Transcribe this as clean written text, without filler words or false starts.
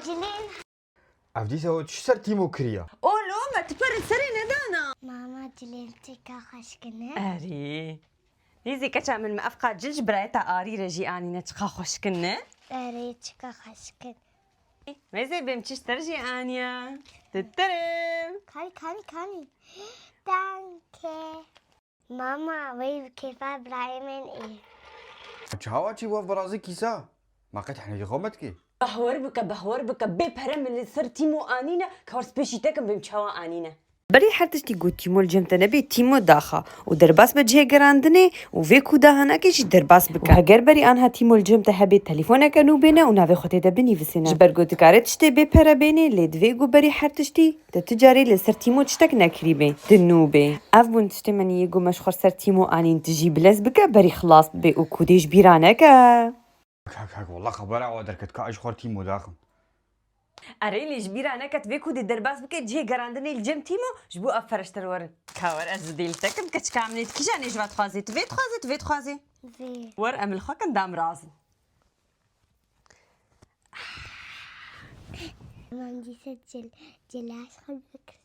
جلين عفدي سوت شو صار تيمو كريا اولو ما تبرد سري ندانا ماما جلين تيكا خشكنة اري نيزي كتا من ما افقا جلج برايتا اري رجي اني نتقا خوشكنه أري تيكا خشكن مازال بمتيش ترجي انيا تترم كاني دانكي ماما وي كيف برايمن إيه تشاواتي وف برازي كيسا ما قد حنا يغمتكي بهور بك ببرم اللي صار تيمو انينا كور سبيشيتكم بمشوا انينا بري حرتشتي قلت تيمو الجمت نبي تيمو داخا ودرباس بجه جراندني وفيكو دهنا كيش درباس بك هجر بري انها تيمو الجمت هبي تليفونك كانوا بينا ونافي خوتي دبني في سنه جبر قلت كارتشتي ببرا بيني ليد فيكو بري حرتشتي تتجاري اللي صار تيمو تشتك نكريبي دنوبي افون تشتي من يجو مشخر صار تيمو انين تجي بلاس بك بري خلاص بي وكوديش بيرانك هاك والله خبر عودر كتكا اشخر تيمو داخل اريلي جبيره انا كتفيكو دي درباس بك تجي غراندني الجيم تيمو جبو افرشتر ور كاور ازديلتك كتكامليت كيجاني جوا تخازي تفي تخازي في ور ام الخا كندام راسي ماما دي سجل جلاش خلبك